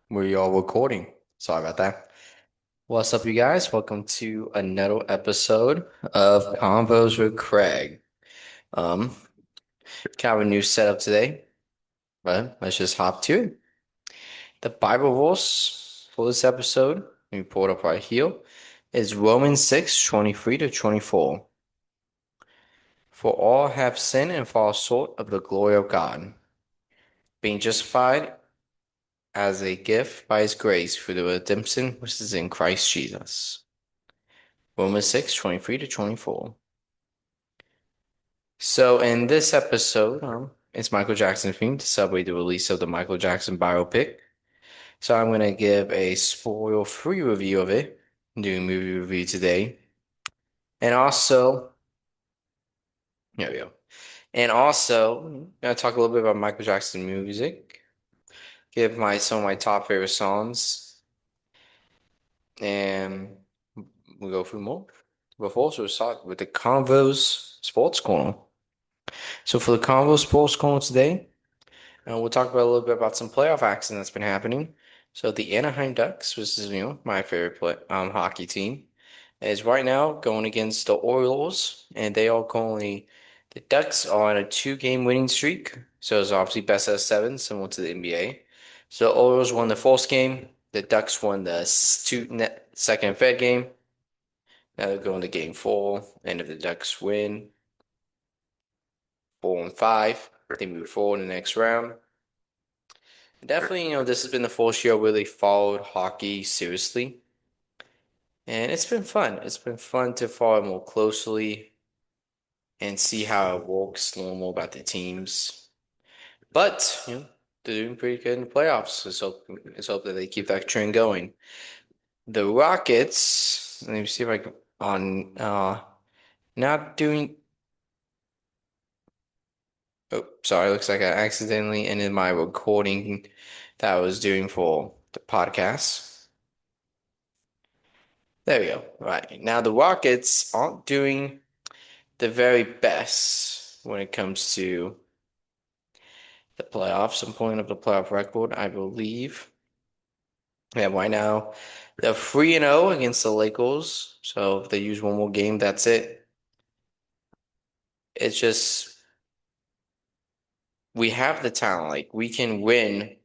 We are recording. Sorry about that. What's up, you guys? Welcome to another episode of Convos with Craig. Um, kind of a new setup today, but let's just hop to it. The Bible verse for this episode, let me pull it up right here, is Romans 6:23 to 24. For all have sinned and fall short of the glory of God, being justified as a gift by his grace through the redemption which is in Christ Jesus. Romans 6:23 to 24. So in this episode, it's Michael Jackson themed to celebrate the release of the Michael Jackson biopic. So I'm gonna give a spoil-free review of it, doing movie review today. And also, there we go. And also, I'm gonna talk a little bit about Michael Jackson music, give my some of my top favorite songs, and we'll go through more. Before, so we'll start with the Convos Sports Corner. So for the Convo Sports Corner today, we'll talk about a little bit about some playoff action that's been happening. So the Anaheim Ducks, which is my favorite hockey team, is right now going against the Orioles, and they are currently the Ducks are on a two-game winning streak. So it's obviously best of seven, similar to the NBA. So the Orioles won the first game, the Ducks won the second and third game. Now they're going to game four, and if the Ducks win 4-5, they move forward in the next round. Definitely, this has been the first year I really followed hockey seriously. And it's been fun. It's been fun to follow more closely and see how it works, learn more about the teams. But, they're doing pretty good in the playoffs. Let's hope that they keep that trend going. The Rockets, let me see if I can on not doing oh, sorry, looks like I accidentally ended my recording that I was doing for the podcast. There we go. Right. Now the Rockets aren't doing the very best when it comes to the playoffs. I'm pulling up the playoff record, I believe. Yeah, right now they're 3-0 against the Lakers. So if they use one more game, that's it. It's just we have the talent. Like we can win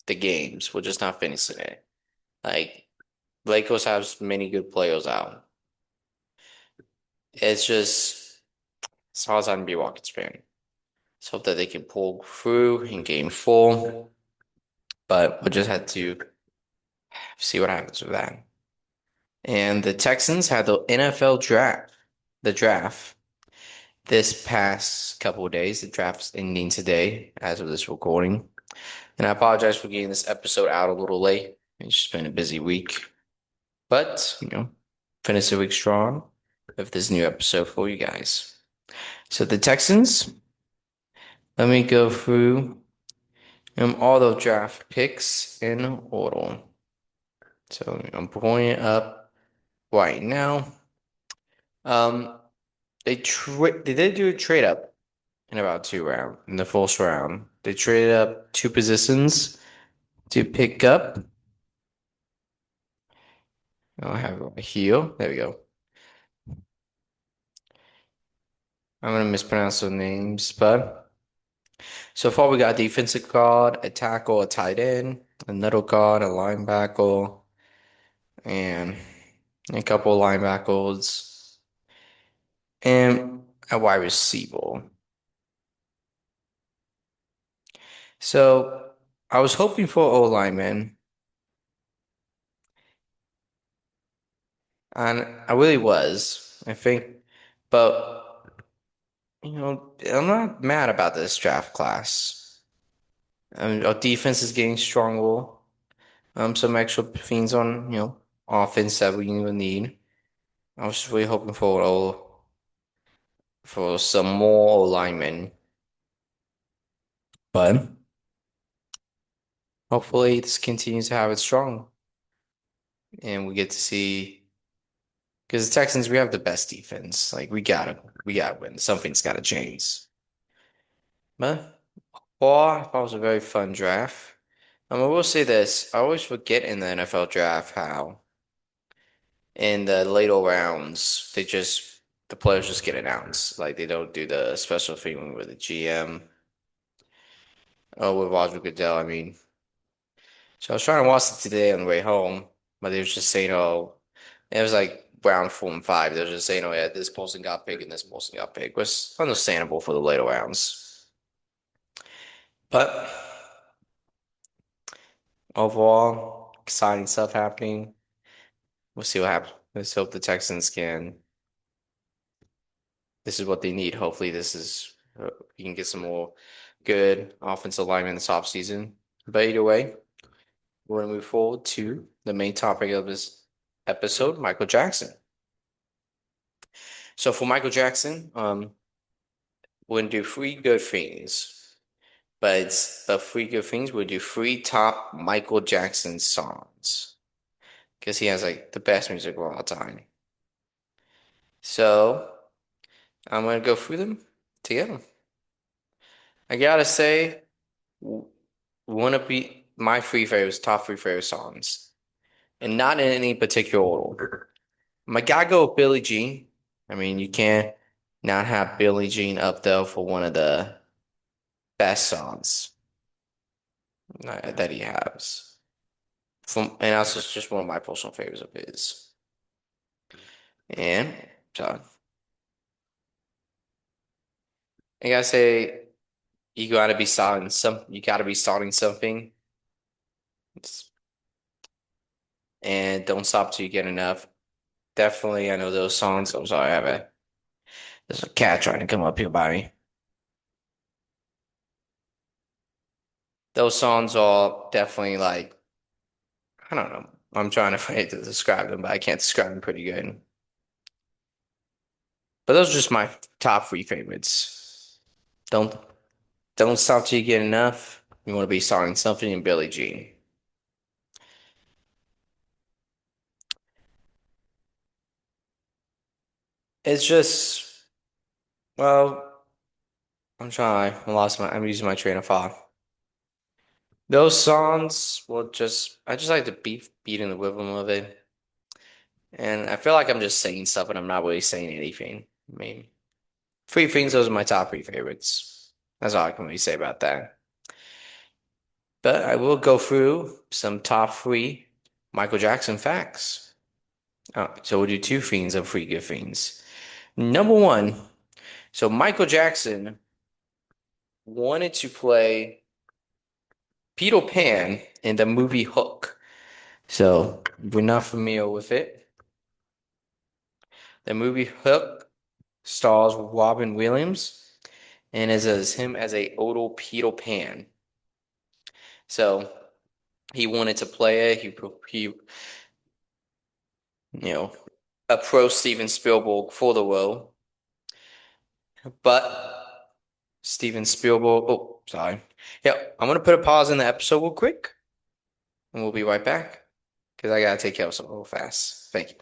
the games. We're just not finishing it. Like Lakers have many good players out. It's hard time to be a Rockets fan. Let's hope that they can pull through in game four, but we'll just have to see what happens with that. And the Texans had the NFL draft this past couple of days. The draft's ending today as of this recording. And I apologize for getting this episode out a little late. It's just been a busy week. But, finish the week strong with this new episode for you guys. So the Texans, let me go through all the draft picks in order. So I'm pulling it up right now. Um, they did do a trade up in about in the first round. They traded up two positions to pick up. I have it right here. There we go. I'm gonna mispronounce the names, but so far we got a defensive guard, a tackle, a tight end, a middle guard, a linebacker, and a couple of linebackers, and a wide receiver. So I was hoping for O lineman, and I really was. I think, but I'm not mad about this draft class. Our defense is getting stronger. Some extra things on offense that we will need. I was just really hoping for some more linemen, but hopefully this continues to have it strong, and we get to see. Because the Texans, we have the best defense. Like we gotta win. Something's gotta change. But overall, I thought it was a very fun draft. I will say this. I always forget in the NFL draft how in the later rounds the players just get announced. Like they don't do the special thing with the GM. Oh, with Roger Goodell, I mean. So I was trying to watch it today on the way home, but they was just saying, oh, it was like round 4 and 5. They were just saying, oh yeah, this person got picked and this person got picked, which was understandable for the later rounds. But overall, exciting stuff happening. We'll see what happens. Let's hope the Texans can. This is what they need. Hopefully, this is we can get some more good offensive linemen this offseason. But either way, we're gonna move forward to the main topic of this episode, Michael Jackson. So for Michael Jackson, we're gonna do three good things, but it's the three good things. We'll do three top Michael Jackson songs because he has like the best music of all time. So I'm gonna go through them together. I gotta say, one of be my three favorites, top three favorite songs, and not in any particular order. My gotta go with Billie Jean. I mean, you can't not have Billie Jean up there for one of the best songs that he has. And that's just one of my personal favorites of his. And so I gotta say, you gotta be starting something, and don't stop till you get enough. Definitely, I know those songs. I'm sorry, there's a cat trying to come up here by me. Those songs are definitely like, I don't know. I'm trying to find to describe them, but I can't describe them pretty good. But those are just my top three favorites. Don't don't stop till you get enough. You want to be starting something in Billie Jean. It's just, well, I'm using my train of thought. Those songs will I just like the beat and the rhythm of it. And I feel like I'm just saying stuff and I'm not really saying anything. I mean, three things, those are my top three favorites. That's all I can really say about that. But I will go through some top three Michael Jackson facts. So we'll do two things of three good things. Number one, so Michael Jackson wanted to play Peter Pan in the movie Hook. So if we're not familiar with it, the movie Hook stars Robin Williams and is as him as a Odo Peter Pan. So he wanted to play it. He approached Steven Spielberg for the role, but Steven Spielberg. Oh, sorry. Yeah, I'm gonna put a pause in the episode real quick, and we'll be right back because I gotta take care of something real fast. Thank you.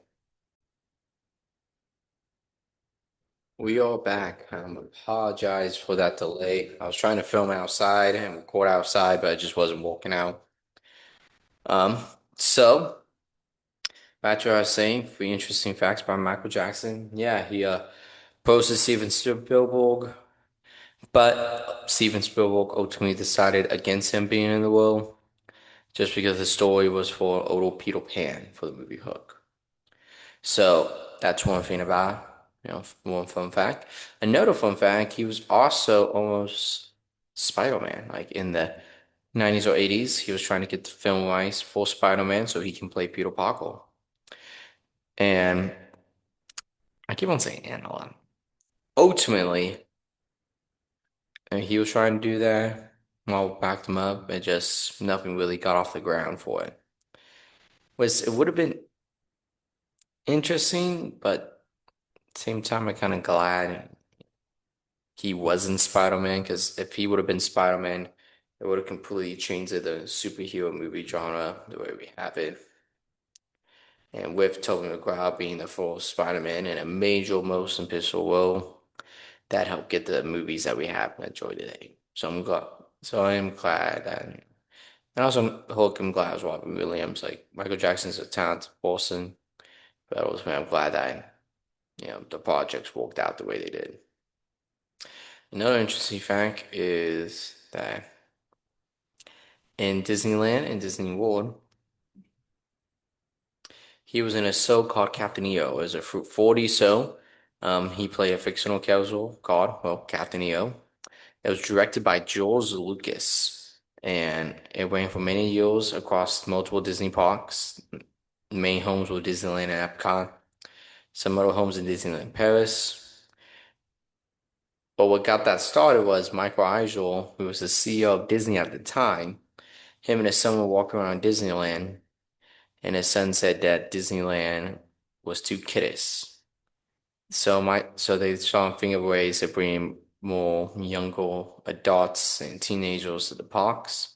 We are back. Apologize for that delay. I was trying to film outside and record outside, but it just wasn't working out. Um, so back to what I was saying, three interesting facts about Michael Jackson. Yeah, he posed Steven Spielberg, but Steven Spielberg ultimately decided against him being in the role just because the story was for Odo Peter Pan for the movie Hook. So that's one thing about, one fun fact. Another fun fact, he was also almost Spider-Man. Like in the 90s or 80s, he was trying to get the film rights for Spider-Man so he can play Peter Parker. And I keep on saying and a lot. Ultimately, he was trying to do that. Well, backed him up. It just nothing really got off the ground for it. It would have been interesting, but at the same time, I'm kind of glad he wasn't Spider-Man because if he would have been Spider-Man, it would have completely changed the superhero movie genre the way we have it. And with Tobey Maguire being the full Spider-Man in a major motion picture role, that helped get the movies that we have and enjoy today. So I am glad that. And also hook, I'm glad as Robin Williams. Like Michael Jackson's a talented person, but also I'm glad that the projects worked out the way they did. Another interesting fact is that in Disneyland and Disney World, he was in a show called Captain EO. It was a 40 show. He played a fictional character called, well, Captain EO. It was directed by George Lucas, and it ran for many years across multiple Disney parks. Main homes were Disneyland and Epcot. Some other homes in Disneyland Paris. But what got that started was Michael Eisner, who was the CEO of Disney at the time. Him and his son were walking around Disneyland, and his son said that Disneyland was too kiddish. So they saw him think of ways to bring more younger adults and teenagers to the parks.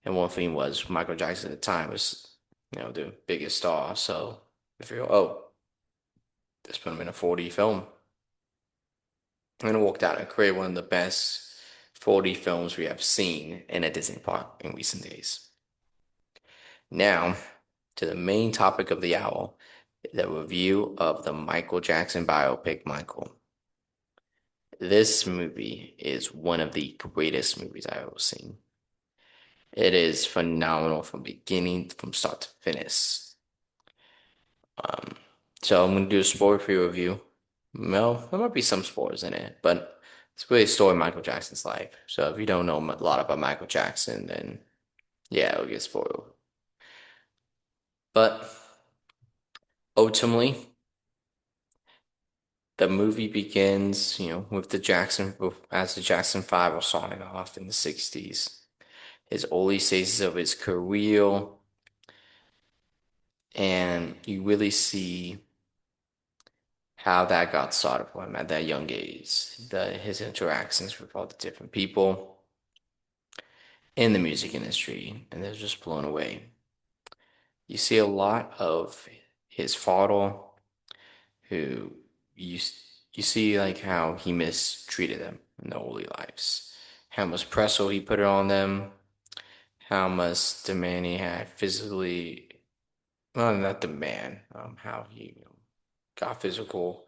And one thing was Michael Jackson at the time was, the biggest star. So they figured, oh, let's put him in a 4D film. And it worked out and created one of the best 4D films we have seen in a Disney park in recent days. Now, to the main topic of the hour, the review of the Michael Jackson biopic, Michael. This movie is one of the greatest movies I've ever seen. It is phenomenal from start to finish. Um, so I'm gonna do a spoiler-free review. Well, there might be some spoilers in it, but it's really a story of Michael Jackson's life. So if you don't know a lot about Michael Jackson, then yeah, it'll get spoiled. But ultimately, the movie begins, with as the Jackson 5 are starting off in the 60s. His early stages of his career, and you really see how that got started for him at that young age, his interactions with all the different people in the music industry, and they're just blown away. You see a lot of his father, who you you see like how he mistreated them in their early lives, how much pressure he put on them, how much demand he had physically, well, not demand, how he got physical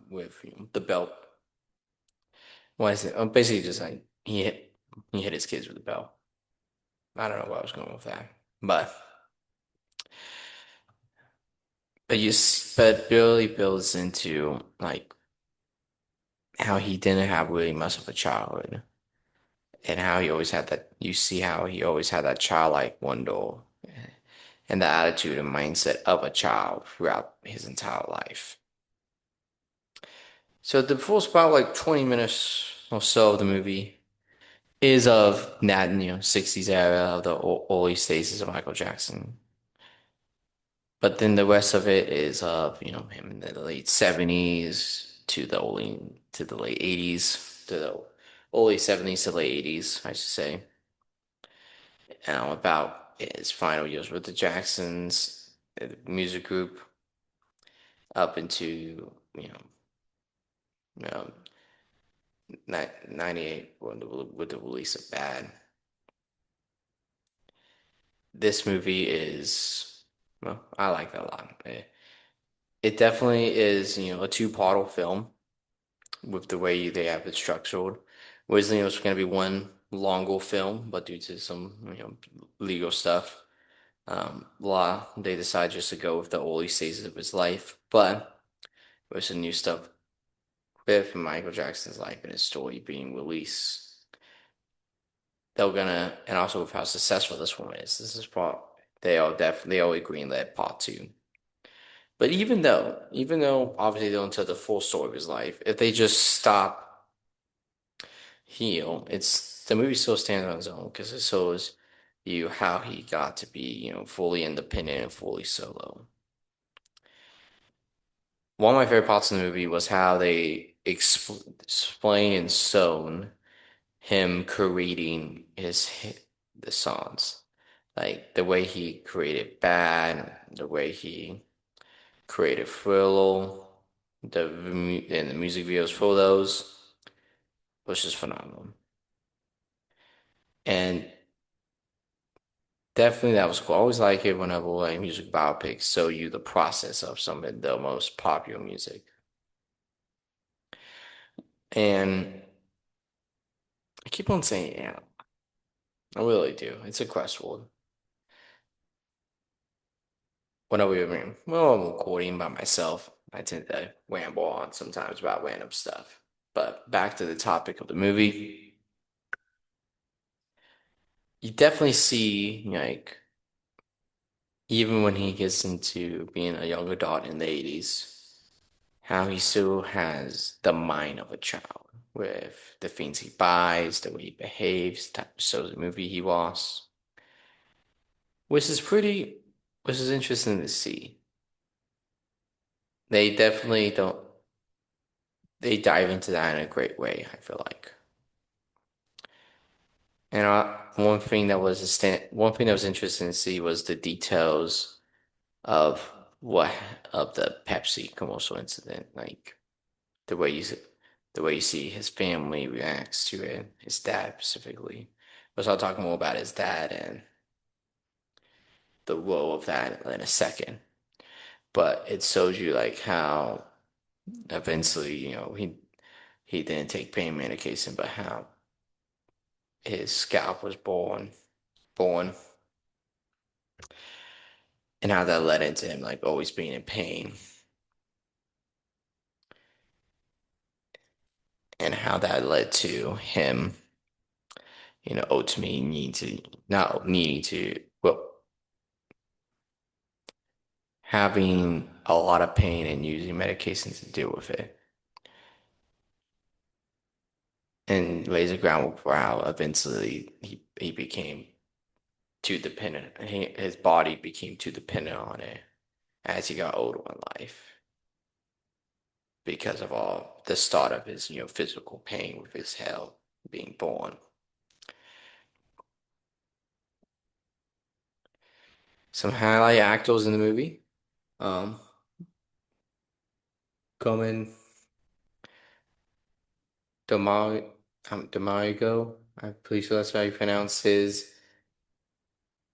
with the belt. Why is it? Basically, just like he hit his kids with the belt. I don't know where I was going with that, but but Billy builds into like how he didn't have really much of a childhood, and how he always had that. You see how he always had that childlike wonder and the attitude and mindset of a child throughout his entire life. So the first about like 20 minutes or so of the movie is of that 60s era of the early stages of Michael Jackson. But then the rest of it is of, him in the late 70s to the late 80s, to the early 70s to late 80s, I should say. About his final years with the Jacksons, the music group, up into, you know, 98 with the release of Bad. This movie is, well, I like that a lot. It definitely is, a two-part film with the way they have it structured. Originally, it was going to be one longer film, but due to some, legal stuff, they decided just to go with the early stages of his life. But with some new stuff with Michael Jackson's life and his story being released, and also with how successful this one is, this is part, they all greenlit part two. But even though obviously they don't tell the full story of his life, if they just stop here, the movie still stands on its own because it shows you how he got to be, fully independent and fully solo. One of my favorite parts of the movie was how they explain and shown him creating the songs, like the way he created Bad, the way he created Thriller, and the music videos for those was just phenomenal. And Definitely that was cool. I always like it whenever like music biopics show you the process of some of the most popular music. And I keep on saying yeah, I really do. It's a Crestwood. Whenever well, I'm recording by myself, I tend to ramble on sometimes about random stuff. But back to the topic of the movie, you definitely see like even when he gets into being a young adult in the 80s, how he still has the mind of a child with the things he buys, the way he behaves, the type of shows the movie he watches, which is pretty, which is interesting to see. They definitely don't, they dive into that in a great way, I feel like. And one thing that was interesting to see was the details of what of the Pepsi commercial incident, like the way you the way you see his family reacts to it, his dad specifically. But I'll talk more about his dad and the role of that in a second. But it shows you like how eventually, he didn't take pain medication, but how his scalp was born, and how that led into him like always being in pain, and how that led to him, ultimately needing to, well, having a lot of pain and using medications to deal with it. And lays the groundwork for how eventually he became too dependent. His body became too dependent on it as he got older in life because of all the start of his, physical pain with his health being born. Some highlight actors in the movie. Um, Coleman Damar Damarigo. I'm pretty sure that's how you pronounce his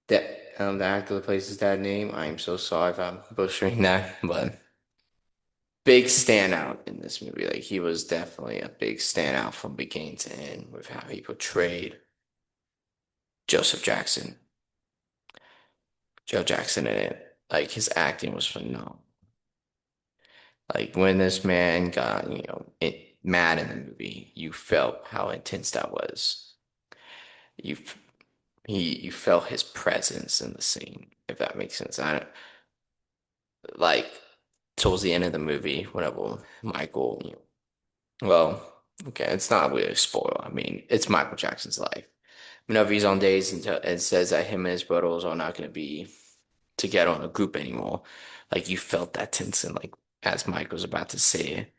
the actor that plays his dad name. I'm so sorry if I'm butchering that, but big standout in this movie. Like he was definitely a big standout from beginning to end with how he portrayed Joseph Jackson, Joe Jackson in it. Like his acting was phenomenal. Like when this man got, mad in the movie, you felt how intense that was. You you felt his presence in the scene, if that makes sense. I don't, like towards the end of the movie, whenever Michael, well, okay, it's not really a spoil. I mean, it's Michael Jackson's life. Whenever he's on days and says that him and his brothers are not going to be together in a group anymore, like you felt that tension, like as Mike was about to say it,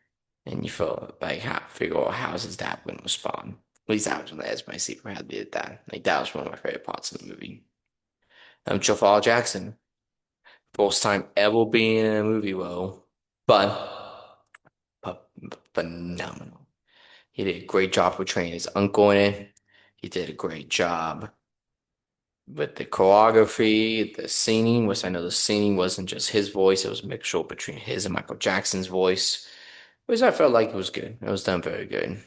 and you felt like figure out how's his dad going to respond. At least that was on the edge of my seat for how they did that. Like that was one of my favorite parts of the movie. Jafar Jackson, first time ever being in a movie role, but phenomenal. He did a great job portraying his uncle in it. He did a great job with the choreography, the singing, which I know the singing wasn't just his voice, it was a mixture between his and Michael Jackson's voice, which I felt like it was good. It was done very good.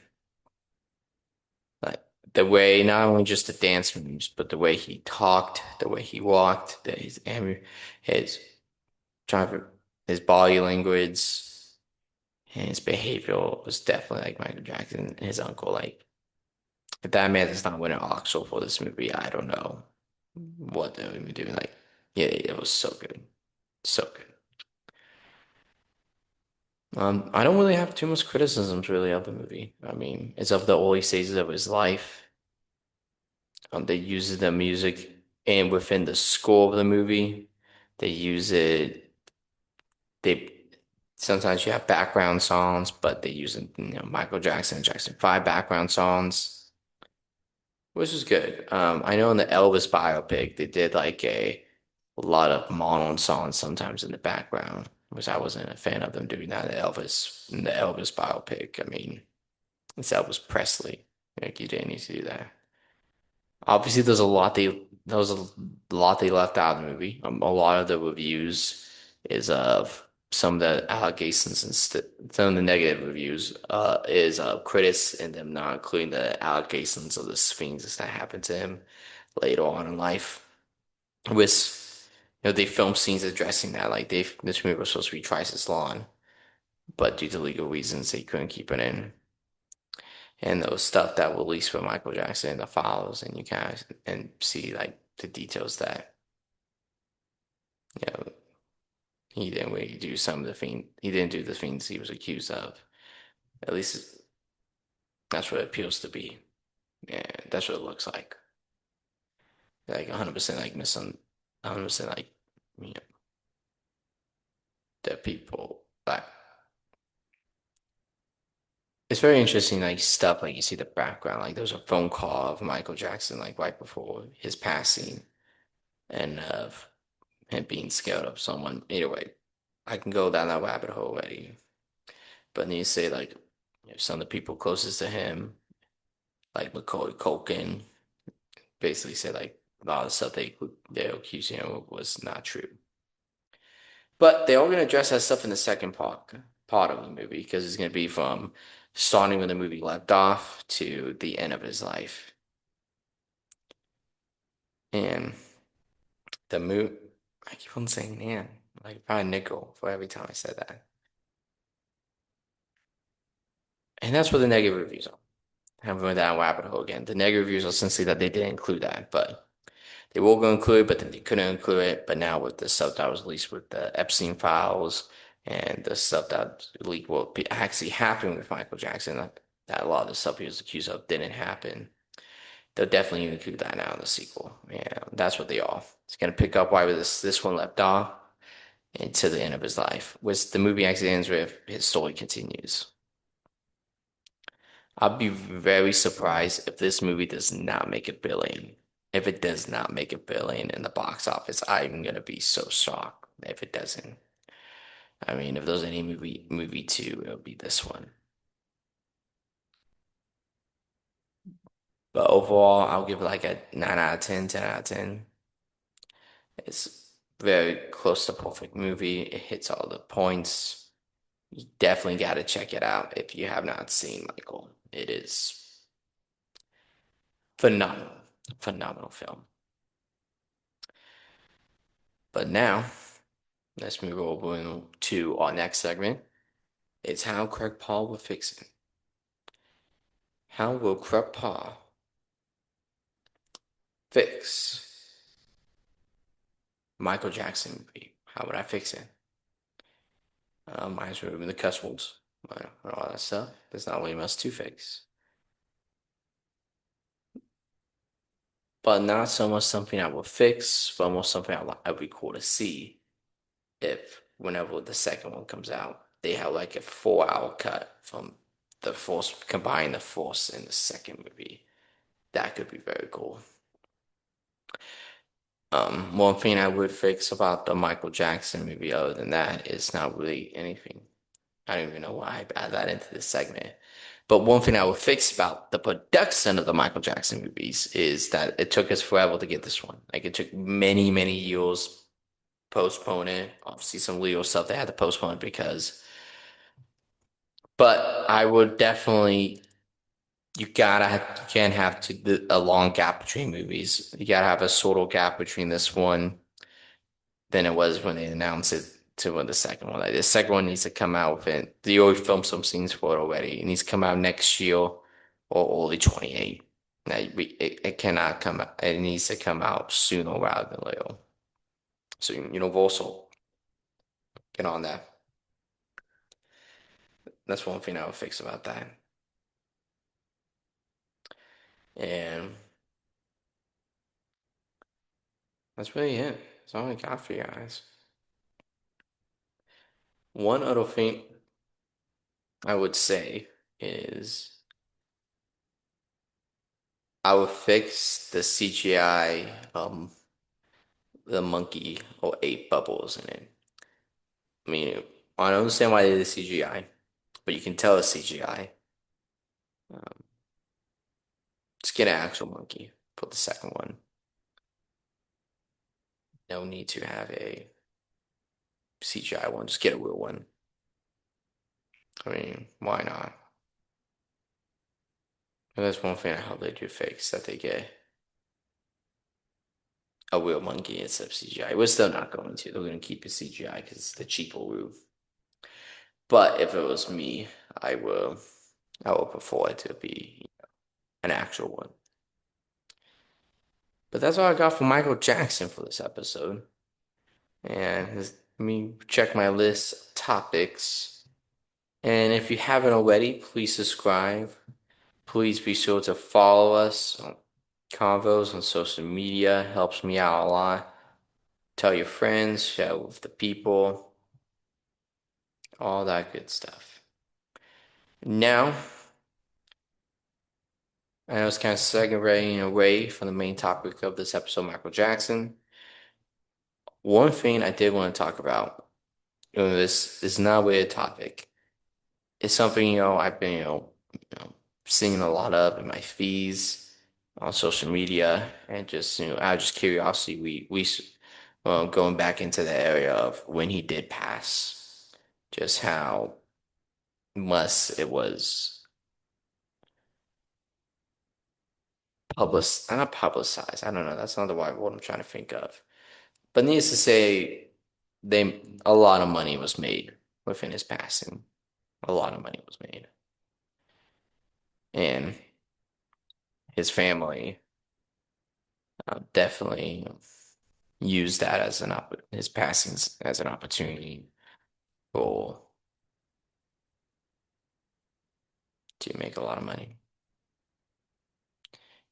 Like the way, not only just the dance moves, but the way he talked, the way he walked, his trying to, his body language and his behavior was definitely like Michael Jackson, his uncle. Like if that man does not win an Oscar for this movie, I don't know what they're even doing. Like, yeah, it was so good. So good. I don't really have too much criticisms really of the movie. I mean, it's of the early stages of his life. They use the music and within the score of the movie, they use it. They sometimes you have background songs, but they use Michael Jackson, Jackson 5 background songs, which is good. I know in the Elvis biopic they did like a lot of mono songs sometimes in the background, which I wasn't a fan of them doing that in the Elvis biopic. I mean, it's Elvis Presley. Like you didn't need to do that. Obviously, there's a lot they left out of the movie. A lot of the reviews is of some of the allegations and some of the negative reviews is critics and them not including the allegations of the things that happened to him later on in life. With they filmed scenes addressing that, like this movie was supposed to be twice as long, but due to legal reasons, they couldn't keep it in. And those stuff that were released for Michael Jackson in the files, and you kind of and see like the details that you know he didn't really do some of the thing he didn't do the things he was accused of. At least that's what it appeals to be. Yeah, that's what it looks like 100% like missing 100% like you know that people like it's very interesting like stuff like you see the background like there was a phone call of Michael Jackson like right before his passing and of him being scared of someone. Anyway, I can go down that rabbit hole already. But then you say like some of the people closest to him, like Macaulay Culkin, basically said like a lot of stuff they accused him of was not true. But they're all gonna address that stuff in the second part of the movie because it's gonna be from starting when the movie left off to the end of his life. And the movie, I keep on saying man, like probably nickel for every time I said that. And that's what the negative reviews are. I'm going down rabbit hole again. The negative reviews are essentially that they didn't include that, but they were going to include it, but then they couldn't include it. But now with the stuff that was released with the Epstein files and the stuff that leaked what actually happened with Michael Jackson, that a lot of the stuff he was accused of didn't happen. They'll definitely include that now in the sequel. Yeah, that's what they are. It's gonna pick up why this one left off and to the end of his life, which the movie actually ends with his story continues. I'd be very surprised if this movie does not make a billion. If it does not make a billion in the box office, I'm gonna be so shocked if it doesn't. I mean, if there's any movie two, it'll be this one. But overall, I'll give it like a 9 out of 10, 10 out of 10. It's very close to perfect movie. It hits all the points. You definitely got to check it out if you have not seen Michael. It is phenomenal, phenomenal film. But now, let's move over to our next segment. It's how Craig Paul will fix it. How will Craig Paul fix Michael Jackson movie? How would I fix it? Mine's removing the cuss words, all that stuff. There's not really much to fix. But not so much something I will fix, but more something I'd be cool to see if whenever the second one comes out, they have like a 4 hour cut from the Force, combine the Force in the second movie. That could be very cool. One thing I would fix about the Michael Jackson movie, other than that, is not really anything. I don't even know why I add that into this segment. But one thing I would fix about the production of the Michael Jackson movies is that it took us forever to get this one. Like it took many, many years postpone it. Obviously, some legal stuff they had to postpone it because. But I would definitely you can't have a long gap between movies. You gotta have a sort of gap between this one than it was when they announced it to when the second one. Like the second one needs to come out within. They already filmed some scenes for it already. It needs to come out next year or early 28. Like it cannot come out. It needs to come out sooner rather than later. So Universal, get on that. That's one thing I would fix about that. And that's really it. That's all I got for you guys. One other thing I would say is I would fix the CGI, the monkey or ape bubbles in it. I mean, I don't understand why they did CGI, but you can tell it's CGI. Um, just get an actual monkey. for the second one. No need to have a CGI one. Just get a real one. I mean, why not? And that's one thing I hope they do fix that they get a real monkey instead of CGI. We're still not going to. They're going to keep it CGI because it's the cheaper route. But if it was me, I will. I would prefer it to be an actual one. But that's all I got for Michael Jackson for this episode. And let me check my list of topics. And if you haven't already, please subscribe. Please be sure to follow us on Convos on social media. Helps me out a lot. Tell your friends, share with the people, all that good stuff. Now, I know it's kind of segueing away from the main topic of this episode, Michael Jackson. One thing I did want to talk about, this is not really a topic. It's something, I've been, seeing a lot of in my feeds on social media and just, out of just curiosity, going back into the area of when he did pass, just how much it was not publicized. I don't know. That's not the word what I'm trying to think of. But needless to say, a lot of money was made within his passing. A lot of money was made. And his family definitely used that as his passings as an opportunity for to make a lot of money.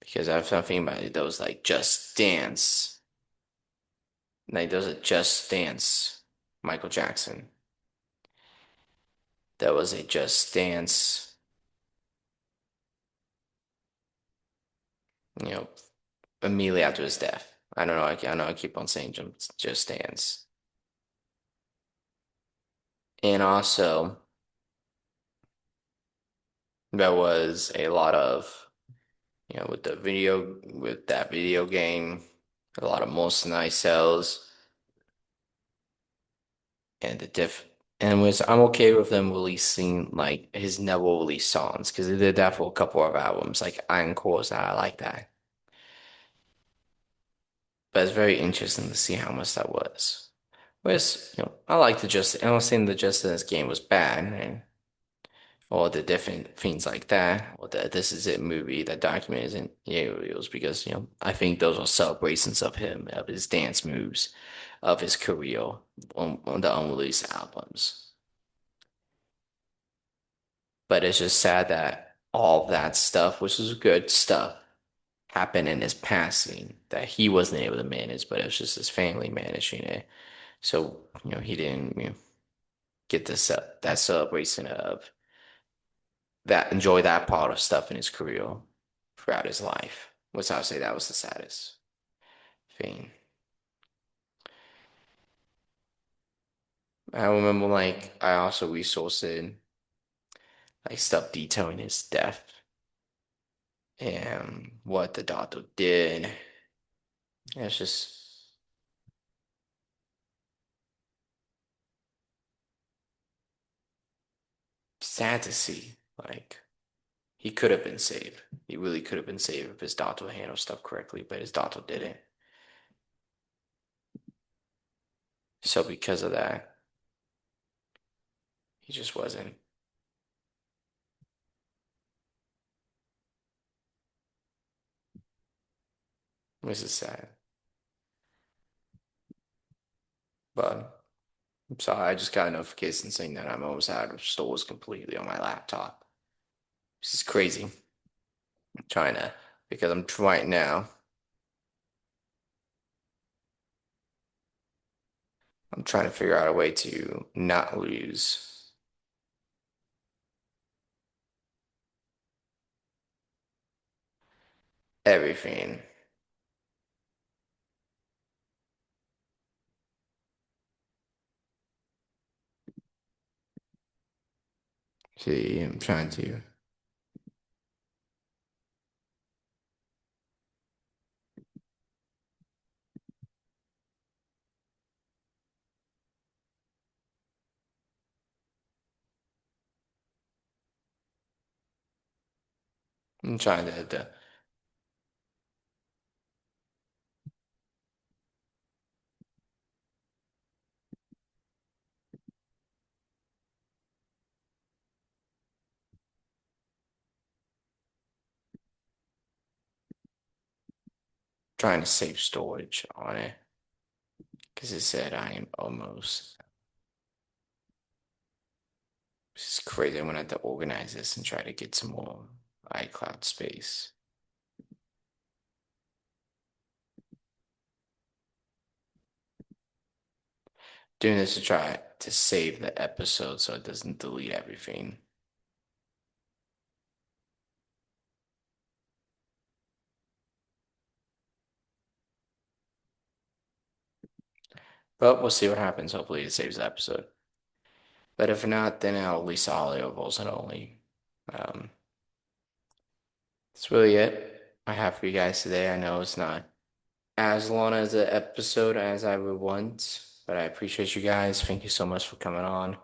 Because I'm thinking about it, those like Just Dance, like those are Just Dance, Michael Jackson. That was a Just Dance, you know, immediately after his death. I don't know. I know I keep on saying Just Dance, and also there was a lot of with that video game, a lot of merchandise sales and the diff and was I'm okay with them releasing like his never released songs because they did that for a couple of albums like Encores. I like that, but it's very interesting to see how much that was. Whereas, I like I'm not saying the Just Dance game was bad, or the different things like that, or the This Is It movie that documents and reels because I think those are celebrations of him, of his dance moves, of his career on the unreleased albums. But it's just sad that all that stuff, which is good stuff, happened in his passing that he wasn't able to manage, but it was just his family managing it. So, he didn't, get that celebration of that enjoy that part of stuff in his career throughout his life. Which I would say that was the saddest thing. I remember like I also resourced like stuff detailing his death and what the doctor did. It's just sad to see. Like he could have been saved. He really could have been saved if his doctor handled stuff correctly, but his doctor didn't. So because of that, he just wasn't. This is sad. But I'm sorry, I just got a notification saying that I'm almost out of stores completely on my laptop. This is crazy. I'm trying to, because right now, I'm trying to figure out a way to not lose everything. See, I'm trying to. I'm trying to save storage on it because it said I am almost. This is crazy. I'm gonna have to organize this and try to get some more iCloud space. Doing this to try to save the episode so it doesn't delete everything. But we'll see what happens. Hopefully it saves the episode. But if not, then I'll release the audio version only. Um, that's really it I have for you guys today. I know it's not as long as an episode as I would want, but I appreciate you guys. Thank you so much for coming on.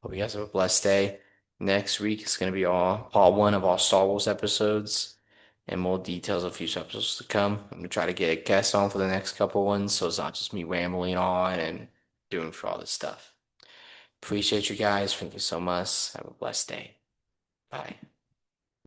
Hope you guys have a blessed day. Next week is going to be all part one of our Star Wars episodes and more details of future episodes to come. I'm going to try to get a guest on for the next couple ones so it's not just me rambling on and doing for all this stuff. Appreciate you guys. Thank you so much. Have a blessed day. Bye.